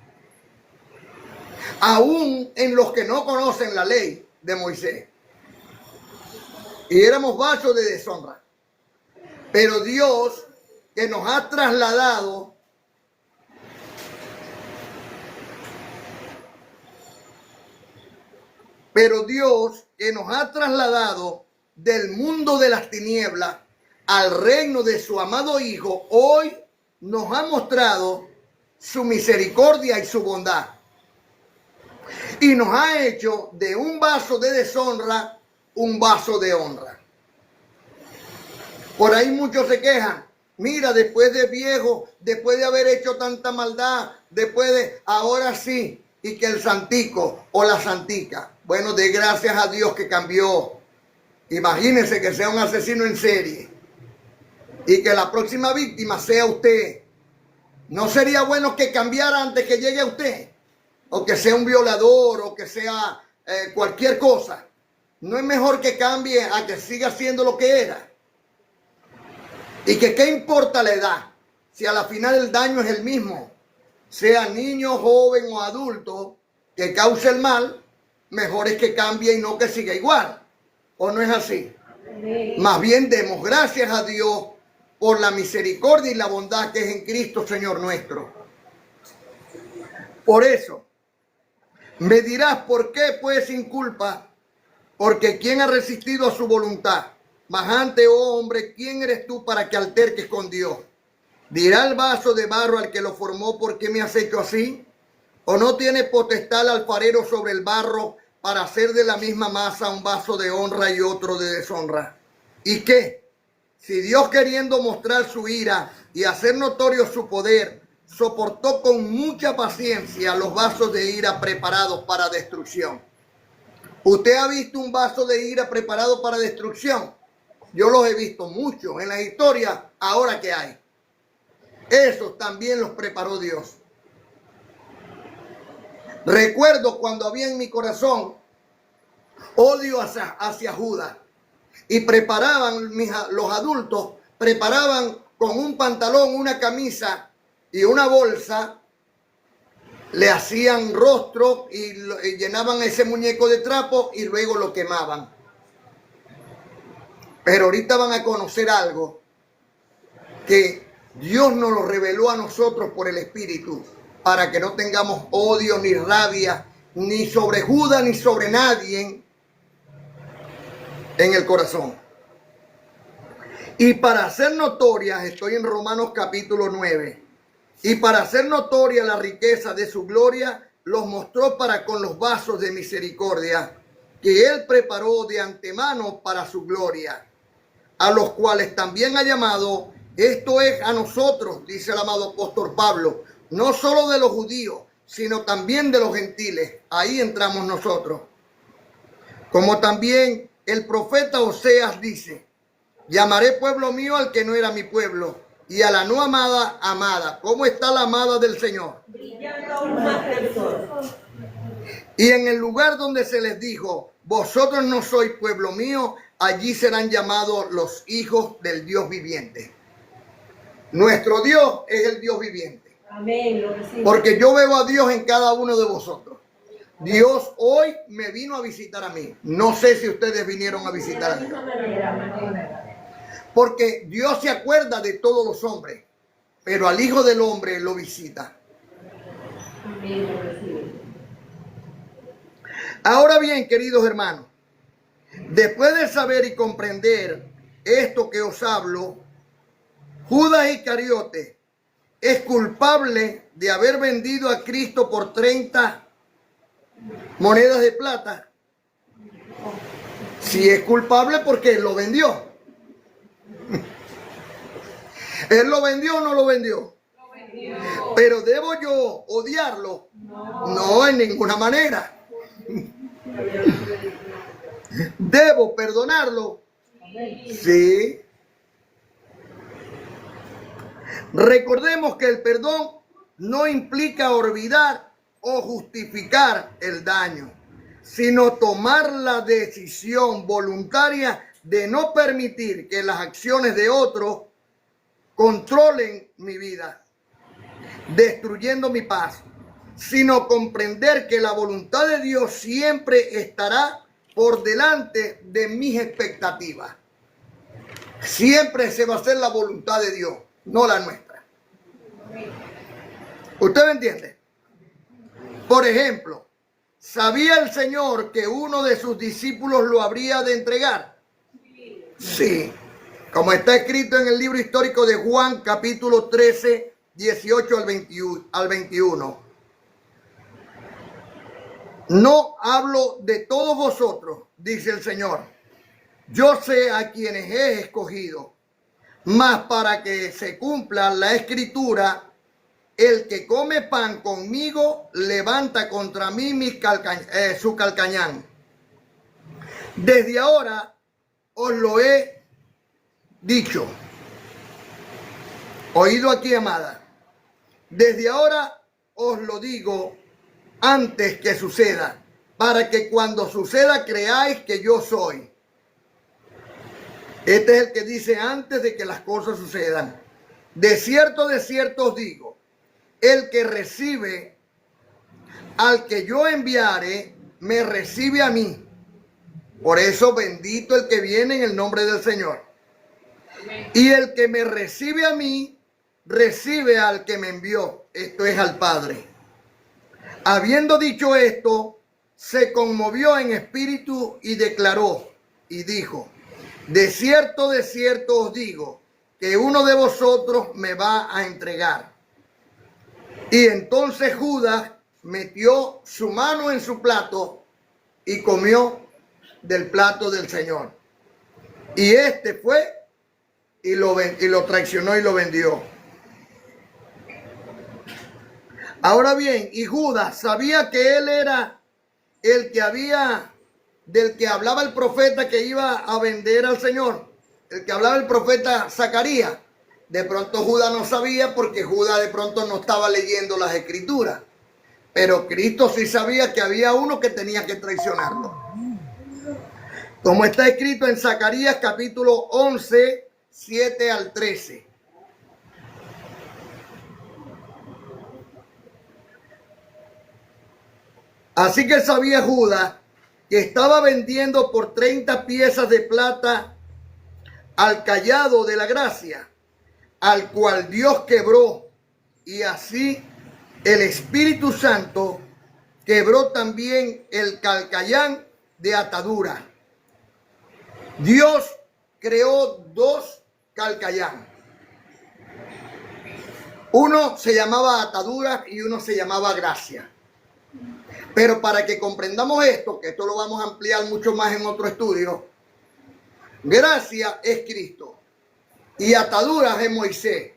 Aún en los que no conocen la ley de Moisés. Y éramos vasos de deshonra. Pero Dios, que nos ha trasladado del mundo de las tinieblas al reino de su amado Hijo, hoy nos ha mostrado su misericordia y su bondad. Y nos ha hecho de un vaso de deshonra un vaso de honra. Por ahí muchos se quejan. Mira, después de viejo, después de haber hecho tanta maldad, ahora sí, y que el santico o la santica. Bueno, de gracias a Dios que cambió. Imagínense que sea un asesino en serie y que la próxima víctima sea usted. ¿No sería bueno que cambiara antes que llegue a usted? O que sea un violador o que sea cualquier cosa. ¿No es mejor que cambie a que siga siendo lo que era? Y que qué importa la edad, si a la final el daño es el mismo, sea niño, joven o adulto, que cause el mal, mejor es que cambie y no que siga igual. ¿O no es así? Más bien demos gracias a Dios por la misericordia y la bondad que es en Cristo, Señor nuestro. Por eso, me dirás, ¿por qué pues sin culpa? Porque ¿quién ha resistido a su voluntad? Majante, oh hombre, ¿quién eres tú para que alterques con Dios? ¿Dirá el vaso de barro al que lo formó, por qué me has hecho así? ¿O no tiene potestad el alfarero sobre el barro para hacer de la misma masa un vaso de honra y otro de deshonra? ¿Y qué? Si Dios, queriendo mostrar su ira y hacer notorio su poder, soportó con mucha paciencia los vasos de ira preparados para destrucción. ¿Usted ha visto un vaso de ira preparado para destrucción? Yo los he visto mucho en la historia, ahora que hay. Esos también los preparó Dios. Recuerdo cuando había en mi corazón odio hacia Judas y preparaban, los adultos preparaban con un pantalón, una camisa y una bolsa, le hacían rostro y llenaban ese muñeco de trapo y luego lo quemaban. Pero ahorita van a conocer algo que Dios nos lo reveló a nosotros por el Espíritu, para que no tengamos odio ni rabia, ni sobre Judas, ni sobre nadie en el corazón. Y para hacer notorias, estoy en Romanos capítulo 9, y para hacer notoria la riqueza de su gloria, los mostró para con los vasos de misericordia, que Él preparó de antemano para su gloria, a los cuales también ha llamado, esto es a nosotros, dice el amado apóstol Pablo, no solo de los judíos, sino también de los gentiles. Ahí entramos nosotros. Como también el profeta Oseas dice, llamaré pueblo mío al que no era mi pueblo, y a la no amada, amada. ¿Cómo está la amada del Señor? Brillando aún más que el sol. Y en el lugar donde se les dijo, vosotros no sois pueblo mío, allí serán llamados los hijos del Dios viviente. Nuestro Dios es el Dios viviente. Amén, lo recibo. Porque yo veo a Dios en cada uno de vosotros. Dios hoy me vino a visitar a mí. No sé si ustedes vinieron a visitar a mí. Porque Dios se acuerda de todos los hombres, pero al Hijo del Hombre lo visita. Amén, lo recibo. Ahora bien, queridos hermanos, después de saber y comprender esto que os hablo, Judas Iscariote es culpable de haber vendido a Cristo por 30 monedas de plata. Si es culpable, porque él lo vendió. ¿Él lo vendió o no lo vendió? Lo vendió. Pero ¿debo yo odiarlo? No, en ninguna manera. ¿Debo perdonarlo? Sí. Recordemos que el perdón no implica olvidar o justificar el daño, sino tomar la decisión voluntaria de no permitir que las acciones de otros controlen mi vida, destruyendo mi paz, sino comprender que la voluntad de Dios siempre estará por delante de mis expectativas. Siempre se va a hacer la voluntad de Dios, no la nuestra. ¿Usted me entiende? Por ejemplo, ¿sabía el Señor que uno de sus discípulos lo habría de entregar? Sí, como está escrito en el libro histórico de Juan, capítulo 13, 18 al 21. No hablo de todos vosotros, dice el Señor. Yo sé a quienes he escogido, Mas para que se cumpla la escritura, el que come pan conmigo levanta contra mí su calcañán. Desde ahora os lo he dicho. Oído aquí, amada. Desde ahora os lo digo antes que suceda, para que cuando suceda creáis que yo soy. Este es el que dice antes de que las cosas sucedan. De cierto os digo, el que recibe al que yo enviare, me recibe a mí. Por eso bendito el que viene en el nombre del Señor. Y el que me recibe a mí, recibe al que me envió. Esto es al Padre. Habiendo dicho esto, se conmovió en espíritu y declaró y dijo: de cierto os digo, que uno de vosotros me va a entregar. Y entonces Judas metió su mano en su plato y comió del plato del Señor. Y este fue y lo traicionó y lo vendió. Ahora bien, y Judas sabía que él era el que del que hablaba el profeta que iba a vender al Señor, el que hablaba el profeta Zacarías. De pronto Judas no sabía, porque Judas de pronto no estaba leyendo las escrituras. Pero Cristo sí sabía que había uno que tenía que traicionarlo. Como está escrito en Zacarías capítulo 11, 7 al 13. Así que sabía Judas que estaba vendiendo por 30 piezas de plata al cayado de la gracia, al cual Dios quebró, y así el Espíritu Santo quebró también el calcayán de atadura. Dios creó dos calcayán. Uno se llamaba atadura y uno se llamaba gracia. Pero para que comprendamos esto, que esto lo vamos a ampliar mucho más en otro estudio, gracia es Cristo y ataduras es Moisés.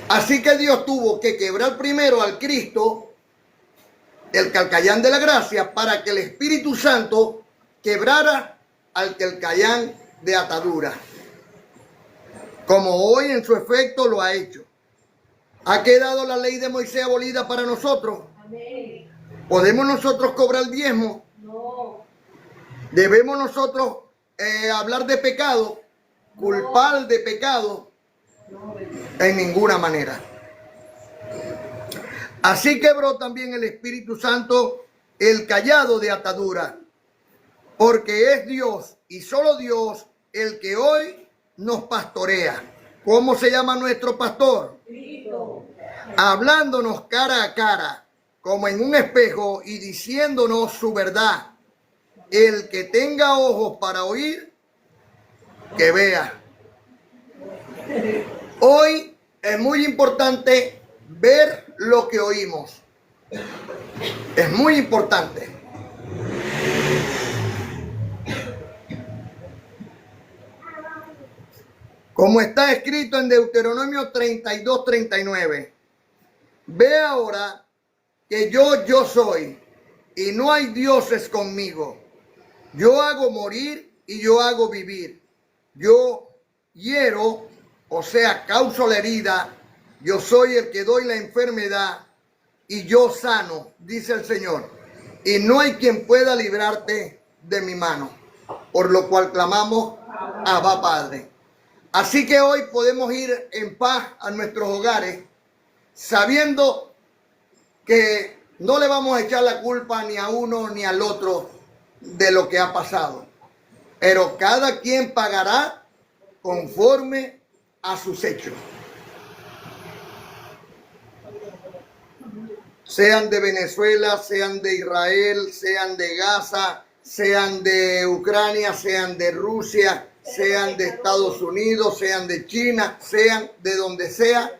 Así que Dios tuvo que quebrar primero al Cristo, el calcayán de la gracia, para que el Espíritu Santo quebrara al calcayán de atadura. Como hoy en su efecto lo ha hecho. ¿Ha quedado la ley de Moisés abolida para nosotros? Amén. ¿Podemos nosotros cobrar diezmo? No. ¿Debemos nosotros hablar de pecado? ¿Culpar de pecado? No. En ninguna manera. Así quebró también el Espíritu Santo el cayado de atadura, porque es Dios y solo Dios el que hoy nos pastorea. ¿Cómo se llama nuestro pastor? Cristo. Hablándonos cara a cara, como en un espejo, y diciéndonos su verdad. El que tenga ojos para oír, que vea. Hoy es muy importante ver lo que oímos. Es muy importante. Como está escrito en Deuteronomio 32, 39. Ve ahora que yo soy, y no hay dioses conmigo. Yo hago morir y yo hago vivir. Yo hiero, o sea, causo la herida. Yo soy el que doy la enfermedad y yo sano, dice el Señor. Y no hay quien pueda librarte de mi mano. Por lo cual clamamos, Abba Padre. Así que hoy podemos ir en paz a nuestros hogares, sabiendo que no le vamos a echar la culpa ni a uno ni al otro de lo que ha pasado. Pero cada quien pagará conforme a sus hechos. Sean de Venezuela, sean de Israel, sean de Gaza, sean de Ucrania, sean de Rusia, sean de Estados Unidos, sean de China, sean de donde sea.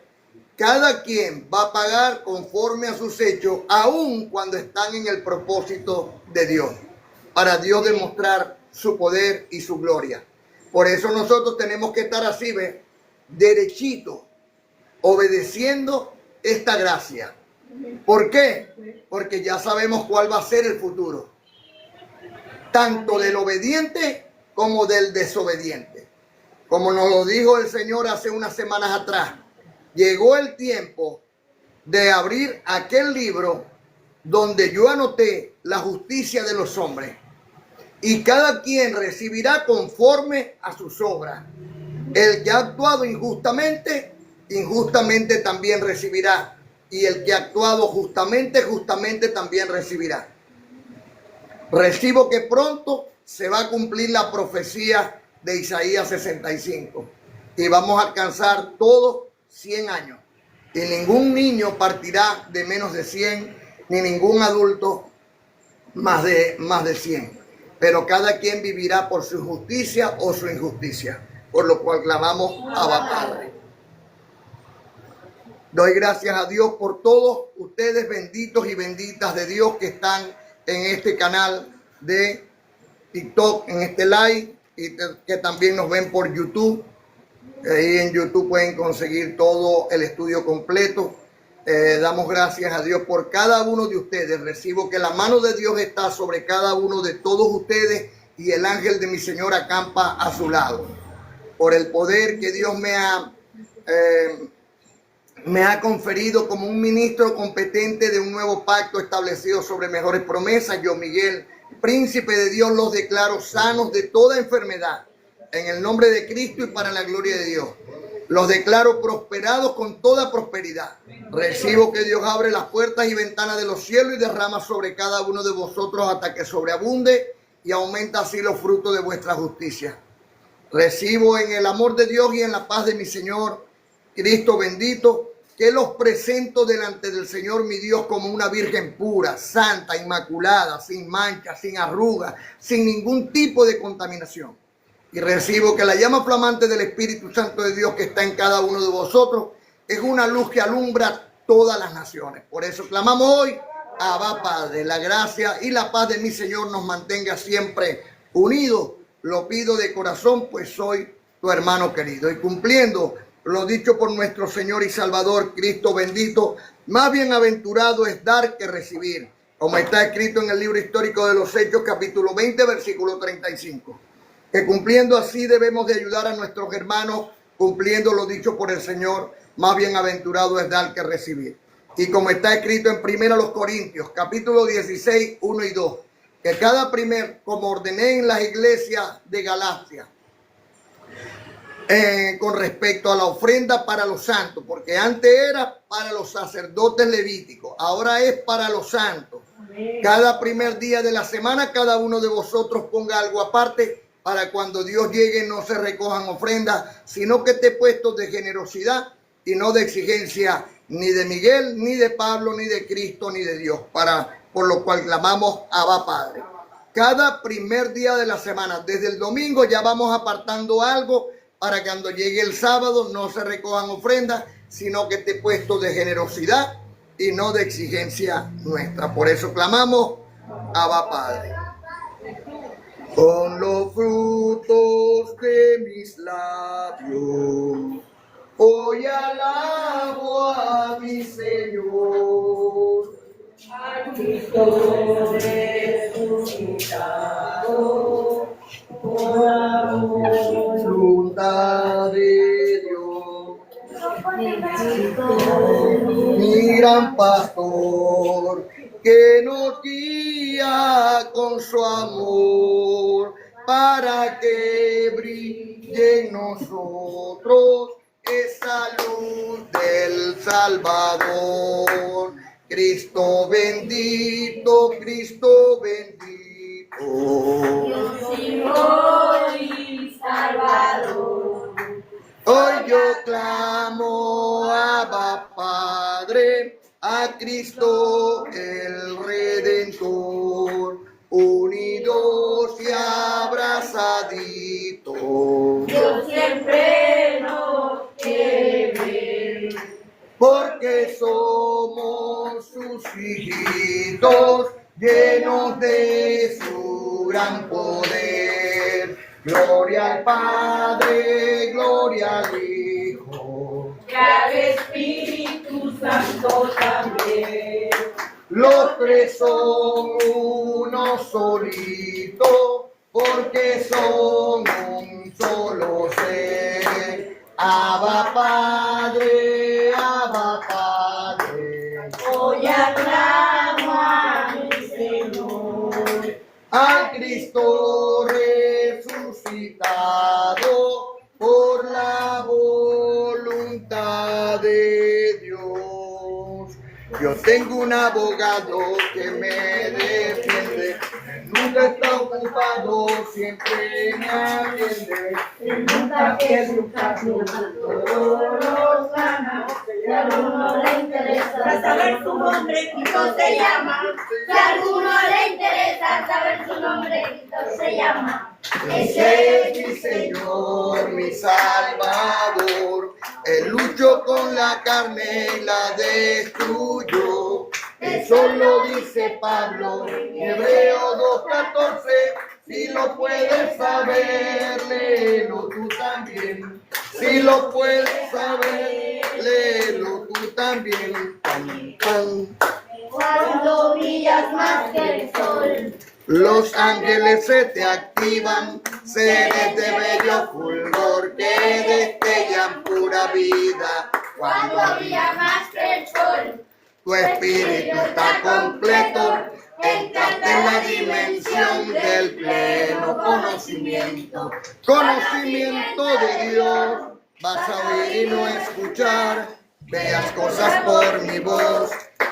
Cada quien va a pagar conforme a sus hechos, aun cuando están en el propósito de Dios, para Dios demostrar su poder y su gloria. Por eso nosotros tenemos que estar así, ¿ves? Derechito, obedeciendo esta gracia. ¿Por qué? Porque ya sabemos cuál va a ser el futuro, tanto del obediente como del desobediente. Como nos lo dijo el Señor hace unas semanas atrás, llegó el tiempo de abrir aquel libro donde yo anoté la justicia de los hombres, y cada quien recibirá conforme a sus obras. El que ha actuado injustamente, injustamente también recibirá. Y el que ha actuado justamente, justamente también recibirá. Recibo que pronto se va a cumplir la profecía de Isaías 65. Y vamos a alcanzar todos 100 años. Y ningún niño partirá de menos de 100, ni ningún adulto más de 100. Pero cada quien vivirá por su justicia o su injusticia, por lo cual clamamos Abba Padre. Doy gracias a Dios por todos ustedes, benditos y benditas de Dios, que están en este canal de TikTok, en este live, y que también nos ven por YouTube. Ahí en YouTube pueden conseguir todo el estudio completo. Damos gracias a Dios por cada uno de ustedes. Recibo que la mano de Dios está sobre cada uno de todos ustedes, y el ángel de mi Señor acampa a su lado. Por el poder que Dios me ha conferido como un ministro competente de un nuevo pacto establecido sobre mejores promesas, yo, Miguel, príncipe de Dios, los declaro sanos de toda enfermedad, en el nombre de Cristo y para la gloria de Dios. Los declaro prosperados con toda prosperidad. Recibo que Dios abre las puertas y ventanas de los cielos y derrama sobre cada uno de vosotros hasta que sobreabunde y aumenta así los frutos de vuestra justicia. Recibo en el amor de Dios y en la paz de mi Señor Cristo bendito, que los presento delante del Señor mi Dios como una virgen pura, santa, inmaculada, sin mancha, sin arruga, sin ningún tipo de contaminación. Y recibo que la llama flamante del Espíritu Santo de Dios que está en cada uno de vosotros es una luz que alumbra todas las naciones. Por eso clamamos hoy, Abba Padre. La gracia y la paz de mi Señor nos mantenga siempre unidos. Lo pido de corazón, pues soy tu hermano querido. Y cumpliendo lo dicho por nuestro Señor y Salvador, Cristo bendito, más bienaventurado es dar que recibir, como está escrito en el libro histórico de los Hechos, capítulo 20, versículo 35. Que cumpliendo así debemos de ayudar a nuestros hermanos, cumpliendo lo dicho por el Señor, más bienaventurado es dar que recibir. Y como está escrito en 1 Corintios, capítulo 16, 1 y 2, que cada como ordené en las iglesias de Galacia, con respecto a la ofrenda para los santos, porque antes era para los sacerdotes levíticos, ahora es para los santos. Cada primer día de la semana, cada uno de vosotros ponga algo aparte, para cuando Dios llegue no se recojan ofrendas, sino que esté puesto de generosidad y no de exigencia, ni de Miguel, ni de Pablo, ni de Cristo, ni de Dios, por lo cual clamamos Abba Padre. Cada primer día de la semana, desde el domingo ya vamos apartando algo, para que cuando llegue el sábado no se recojan ofrendas, sino que esté puesto de generosidad y no de exigencia nuestra. Por eso clamamos Abba Padre. Con los frutos de mis labios, hoy alabo a mi Señor. A Cristo resucitado, por amor, Voluntad de Dios, mi gran pastor, que nos guía con su amor, para que brille en nosotros esa luz del Salvador. Cristo bendito, Cristo bendito. Dios y Salvador. Hoy yo clamo Abba Padre, a Cristo el Redentor, unidos y abrazaditos. Dios siempre nos quiere ver, porque somos sus hijitos, llenos de su gran poder. Gloria al Padre, gloria al Hijo, Y al Espíritu Santo también. los tres son uno solito, porque son un solo ser. Abba Padre, Abba Padre, Hoy aclamo a mi Señor. al Cristo resucitado por la voluntad de Dios. Yo tengo un abogado que me defiende, nunca está ocupado, siempre me atiende. Nunca pierde un capítulo, todos ganan, si a alguno le interesa saber su nombre, Cristo se llama. Si a alguno le interesa saber su nombre, Cristo se llama. Ese es mi Señor, mi Salvador. Él luchó con la carne y la destruyó. Eso lo dice Pablo en Hebreos 2:14. Si lo puedes saber, léelo tú también. Si lo puedes saber, léelo tú también. Pam, pam. Cuando brillas más que el sol, Los ángeles se te activan, seres de bello fulgor que destellan pura vida. cuando brilla más que el sol, Tu espíritu está completo, entraste en la dimensión del pleno conocimiento. Conocimiento de Dios, vas a oír y no escuchar, bellas cosas por mi voz,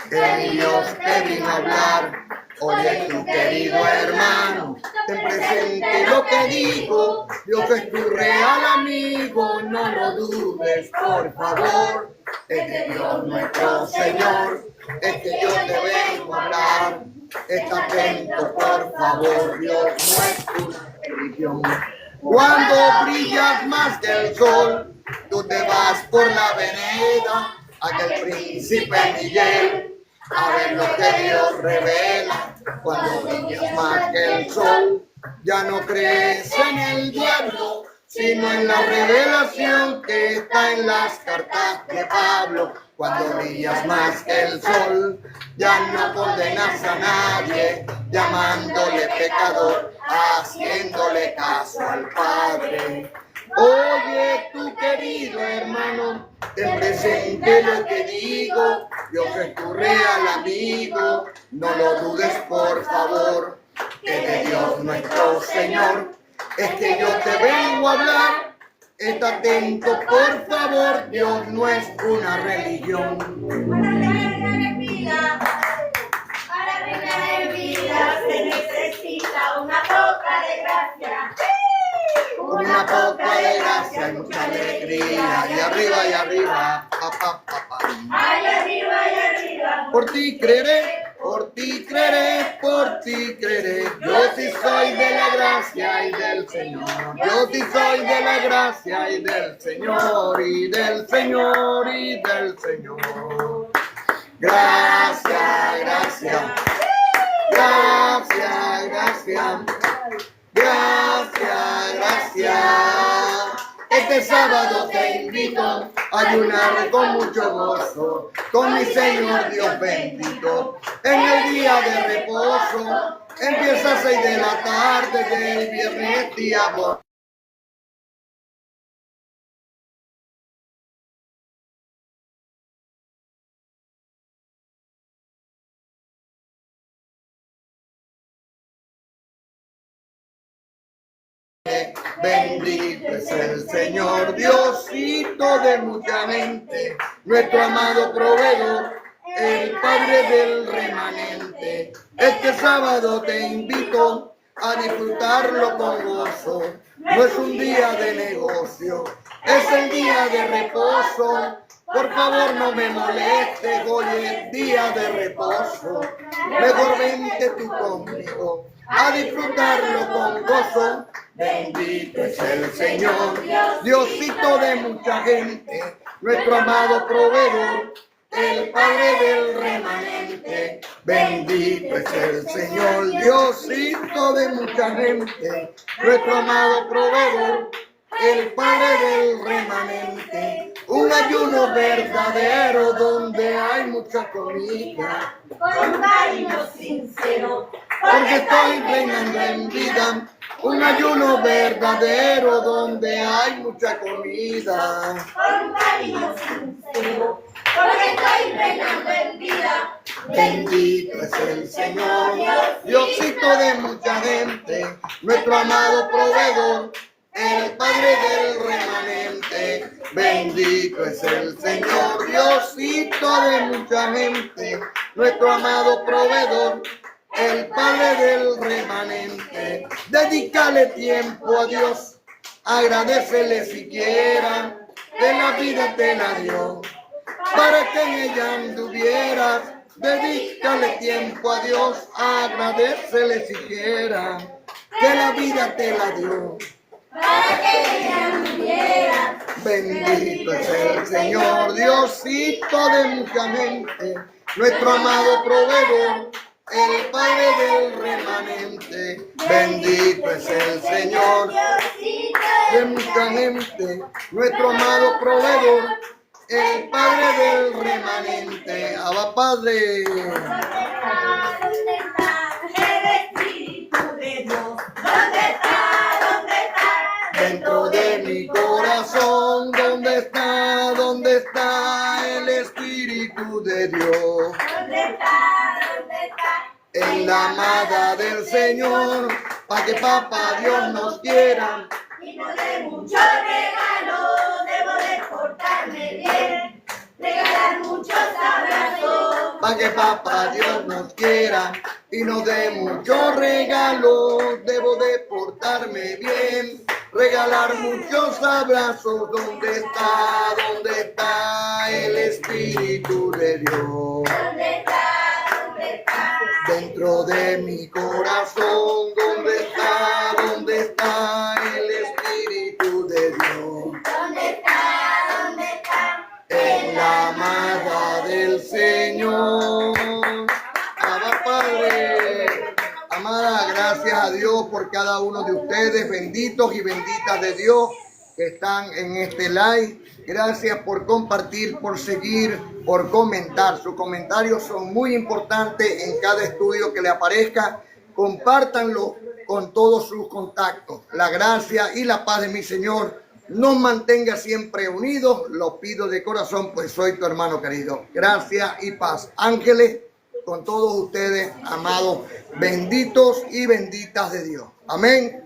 que Dios te vino a hablar. Oye, tu querido hermano, ten presente lo que digo. Dios es tu real amigo, no lo dudes, por favor. Es que Dios nuestro Señor, es que yo te vengo a hablar. Está atento, por favor, Dios no es una religión. Cuando brillas más que el sol, tú te vas por la vereda, aquel príncipe Miguel. A ver lo que Dios revela, cuando brillas más que el sol, ya no crees en el diablo, sino en la revelación que está en las cartas de Pablo. Cuando brillas más que el sol, ya no condenas a nadie, llamándole pecador, haciéndole caso al Padre. Oye, tu querido hermano, ten presente lo que digo. Dios es tu real amigo, no lo dudes, por favor. Que de Dios nuestro Señor es que yo te vengo a hablar. Está atento, por favor, Dios no es una religión. Para reinar en vida se necesita una poca de gracia. Una poca de gracia y mucha alegría. Y arriba, pa, pa, pa, pa. Ay, arriba y arriba. Por ti creeré, por ti creeré, por ti creeré. Yo sí soy de la gracia y del Señor. Yo sí soy de la gracia y del Señor, y del Señor, y del Señor. Gracias, gracias. Gracias, gracias. Gracias, gracias. Este sábado te invito a ayunar con mucho gozo, con mi Señor Dios bendito. En el día de reposo, empieza a 6 de la tarde del viernes día. Bendito es el Señor, Diosito de mucha gente, nuestro amado proveedor, el Padre del remanente. Este sábado te invito a disfrutarlo con gozo. No es un día de negocio, es el día de reposo. Por favor no me molestes, hoy es día de reposo. Mejor vente tú conmigo a disfrutarlo con gozo. Bendito es el Señor, Diosito de mucha gente, nuestro amado proveedor, el Padre del remanente. Bendito es el Señor, Diosito de mucha gente, nuestro amado proveedor, el Padre del remanente. Un ayuno verdadero donde hay mucha comida, con cariño sincero, porque estoy reinando en vida. Un ayuno verdadero donde hay mucha comida, con cariño sincero, porque estoy reinando en vida. bendito es el Señor, Diosito de mucha gente, nuestro amado proveedor, el Padre del remanente. Bendito es el Señor, Diosito de mucha gente, nuestro amado proveedor, el Padre del remanente. Dedícale tiempo a Dios, agradecele siquiera, que la vida te la dio, para que en ella anduvieras. Dedícale tiempo a Dios, agradecele siquiera, que la vida te la dio, Para que ella anduviera, bendito es el Señor, Diosito de mucha gente, nuestro amado proveedor, el Padre del remanente. Bendito es el Señor, Diosito de mucha gente, nuestro amado proveedor, el Padre del remanente. Abba Padre, ¿Dónde está el Espíritu de Dios? ¿Dónde está? ¿Dónde está? dentro de mi corazón, ¿dónde está el Espíritu de Dios? ¿Dónde está? ¿Dónde está? En la amada del Señor, para que papá Dios nos quiera, Y no de muchos regalos, debo de portarme bien, regalar muchos abrazos. para que papá Dios nos quiera y nos dé muchos regalos. Debo de portarme bien, regalar muchos abrazos. ¿Dónde está el Espíritu de Dios? ¿Dónde está? ¿Dónde está? Dentro de mi corazón, ¿dónde está el Espíritu de Dios? ¿Dónde está? ¿Dónde está? En la amada del Señor. Abba Padre, amada, gracias a Dios por cada uno de ustedes, benditos y benditas de Dios que están en este live. Gracias por compartir, por seguir, por comentar. Sus comentarios son muy importantes en cada estudio que le aparezca. Compártanlo con todos sus contactos. La gracia y la paz de mi Señor nos mantenga siempre unidos. Lo pido de corazón, pues soy tu hermano querido. Gracias y paz. Ángeles con todos ustedes, amados, benditos y benditas de Dios. Amén.